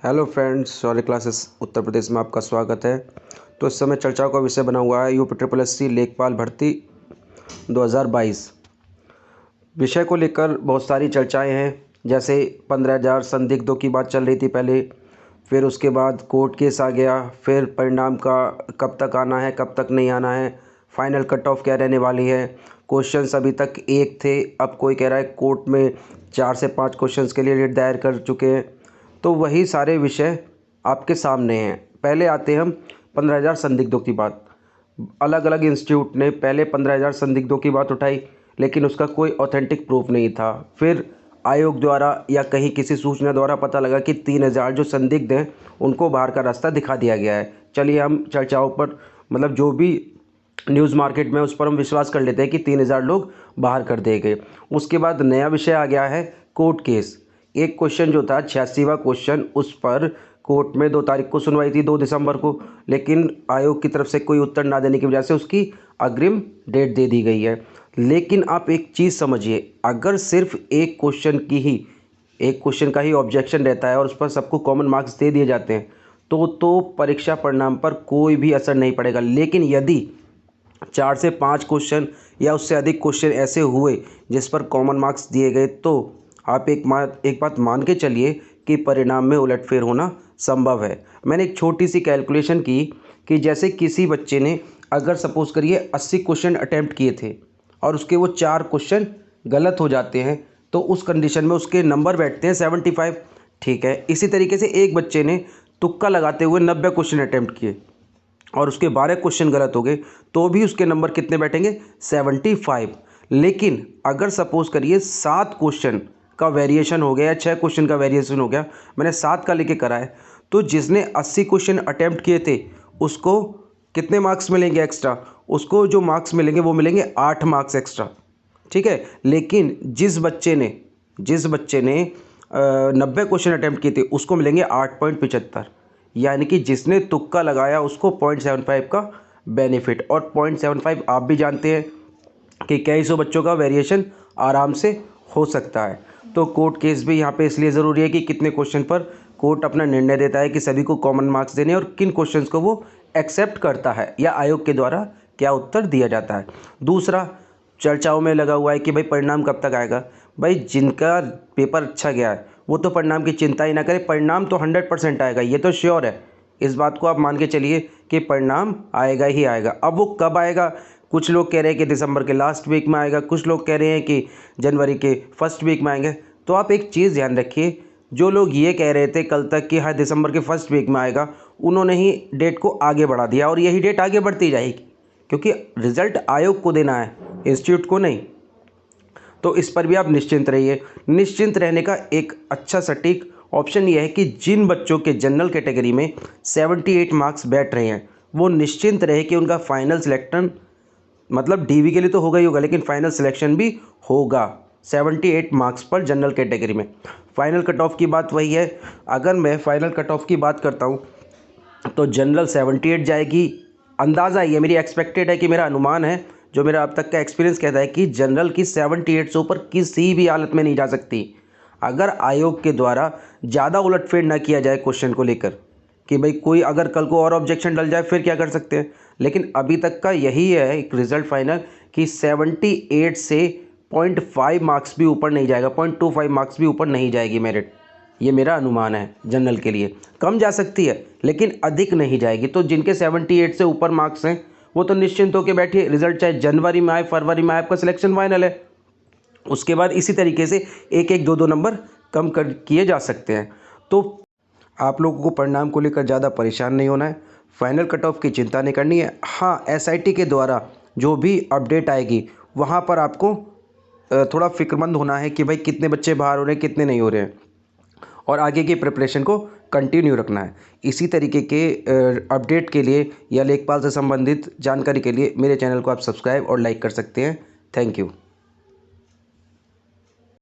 Hello friends, sorry classes Uttar Pradesh में आपका स्वागत है। तो इस समय चर्चाओं का विषय बना हुआ है UPSSC लेखपाल भर्ती 2022 विषय को लेकर बहुत सारी चर्चाएं हैं। जैसे 15,000 संदिग्धों की बात चल रही थी पहले, फिर उसके बाद कोर्ट केस आ गया, फिर परिणाम का कब तक आना है कब तक नहीं आना है, फाइनल कट ऑफ क्या रहने वाली है। क्वेश्चंस अभी तक एक थे, अब कोई कह रहा है कोर्ट में 4 से 5 क्वेश्चंस के लिए रिट दायर कर चुके हैं। तो वही सारे विषय आपके सामने हैं। पहले आते हैं हम 15,000 संदिग्धों की बात। अलग अलग इंस्टीट्यूट ने पहले 15,000 संदिग्धों की बात उठाई, लेकिन उसका कोई ऑथेंटिक प्रूफ नहीं था। फिर आयोग द्वारा या कहीं किसी सूचना द्वारा पता लगा कि 3,000 जो संदिग्ध हैं उनको बाहर का रास्ता दिखा दिया गया है। चलिए हम चर्चाओं पर, मतलब जो भी न्यूज़ मार्केट में, उस पर हम विश्वास कर लेते हैं कि 3,000 लोग बाहर कर दिए गए। उसके बाद नया विषय आ गया है कोर्ट केस। एक क्वेश्चन जो था 86वां क्वेश्चन, उस पर कोर्ट में 2 तारीख को सुनवाई थी, 2 दिसंबर को, लेकिन आयोग की तरफ से कोई उत्तर ना देने की वजह से उसकी अग्रिम डेट दे दी गई है। लेकिन आप एक चीज़ समझिए, अगर सिर्फ एक क्वेश्चन का ही ऑब्जेक्शन रहता है और उस पर सबको कॉमन मार्क्स दे दिए जाते हैं तो परीक्षा परिणाम पर कोई भी असर नहीं पड़ेगा। लेकिन यदि 4 से 5 क्वेश्चन या उससे अधिक क्वेश्चन ऐसे हुए जिस पर कॉमन मार्क्स दिए गए, तो आप एक बात मान के चलिए कि परिणाम में उलटफेर होना संभव है। मैंने एक छोटी सी कैलकुलेशन की कि जैसे किसी बच्चे ने अगर सपोज़ करिए 80 क्वेश्चन अटैम्प्ट किए थे और उसके वो 4 क्वेश्चन गलत हो जाते हैं, तो उस कंडीशन में उसके नंबर बैठते हैं 75। ठीक है, इसी तरीके से एक बच्चे ने तुक्का लगाते हुए 90 क्वेश्चन अटैम्प्ट किए और उसके 12 क्वेश्चन गलत हो गए, तो भी उसके नंबर कितने बैठेंगे? 75। लेकिन अगर सपोज़ करिए 7 क्वेश्चन का वेरिएशन हो गया या 6 क्वेश्चन का वेरिएशन हो गया, मैंने 7 का लेके करा है, तो जिसने 80 क्वेश्चन अटैम्प्ट किए थे उसको कितने मार्क्स मिलेंगे एक्स्ट्रा? उसको जो मार्क्स मिलेंगे वो मिलेंगे 8 मार्क्स एक्स्ट्रा। ठीक है, लेकिन जिस बच्चे ने 90 क्वेश्चन अटैम्प्ट किए थे उसको मिलेंगे 8.75। यानी कि जिसने तुक्का लगाया उसको 0.75 का बेनिफिट। और 0.75 आप भी जानते हैं कि कई सौ बच्चों का वेरिएशन आराम से हो सकता है। तो कोर्ट केस भी यहाँ पे इसलिए ज़रूरी है कि कितने क्वेश्चन पर कोर्ट अपना निर्णय देता है कि सभी को कॉमन मार्क्स देने और किन क्वेश्चंस को वो एक्सेप्ट करता है या आयोग के द्वारा क्या उत्तर दिया जाता है। दूसरा, चर्चाओं में लगा हुआ है कि भाई परिणाम कब तक आएगा। भाई जिनका पेपर अच्छा गया है वो तो परिणाम की चिंता ही ना करे, परिणाम तो 100% आएगा, ये तो श्योर है। इस बात को आप मान के चलिए कि परिणाम आएगा ही आएगा। अब वो कब आएगा? कुछ लोग कह रहे हैं कि दिसंबर के लास्ट वीक में आएगा, कुछ लोग कह रहे हैं कि जनवरी के फर्स्ट वीक में आएंगे। तो आप एक चीज़ ध्यान रखिए, जो लोग ये कह रहे थे कल तक कि हाँ दिसंबर के फर्स्ट वीक में आएगा, उन्होंने ही डेट को आगे बढ़ा दिया और यही डेट आगे बढ़ती जाएगी, क्योंकि रिज़ल्ट आयोग को देना है, इंस्टीट्यूट को नहीं। तो इस पर भी आप निश्चिंत रहिए। निश्चिंत रहने का एक अच्छा सटीक ऑप्शन यह है कि जिन बच्चों के जनरल कैटेगरी में 78 मार्क्स बैठ रहे हैं वो निश्चिंत रहे कि उनका फाइनल सिलेक्शन, मतलब डीवी के लिए तो होगा ही होगा, लेकिन फाइनल सिलेक्शन भी होगा 78 मार्क्स पर जनरल कैटेगरी में। फाइनल कट ऑफ की बात वही है। अगर मैं फाइनल कट ऑफ की बात करता हूँ तो जनरल 78 जाएगी, अंदाज़ा ये मेरी एक्सपेक्टेड है कि मेरा अनुमान है, जो मेरा अब तक का एक्सपीरियंस कहता है कि जनरल की 78 से ऊपर किसी भी हालत में नहीं जा सकती। अगर आयोग के द्वारा ज़्यादा उलटफेर ना किया जाए क्वेश्चन को लेकर कि भाई कोई अगर कल को और ऑब्जेक्शन डल जाए फिर क्या कर सकते हैं, लेकिन अभी तक का यही है एक रिज़ल्ट फाइनल कि 78 से 0.5 मार्क्स भी ऊपर नहीं जाएगा, 0.25 मार्क्स भी ऊपर नहीं जाएगी मेरिट। ये मेरा अनुमान है। जनरल के लिए कम जा सकती है लेकिन अधिक नहीं जाएगी। तो जिनके 78 से ऊपर मार्क्स हैं वो तो निश्चिंत होकर बैठिए, रिजल्ट चाहे जनवरी में आए फरवरी में आए, आपका सिलेक्शन फाइनल है। उसके बाद इसी तरीके से 1-1 2-2 नंबर कम कर किए जा सकते हैं। तो आप लोगों को परिणाम को लेकर ज़्यादा परेशान नहीं होना है, फाइनल कट ऑफ की चिंता नहीं करनी है। हाँ, एसआईटी के द्वारा जो भी अपडेट आएगी वहाँ पर आपको थोड़ा फिक्रमंद होना है कि भाई कितने बच्चे बाहर हो रहे हैं कितने नहीं हो रहे हैं, और आगे की प्रिपरेशन को कंटिन्यू रखना है। इसी तरीके के अपडेट के लिए या लेखपाल से संबंधित जानकारी के लिए मेरे चैनल को आप सब्सक्राइब और लाइक कर सकते हैं। Thank you.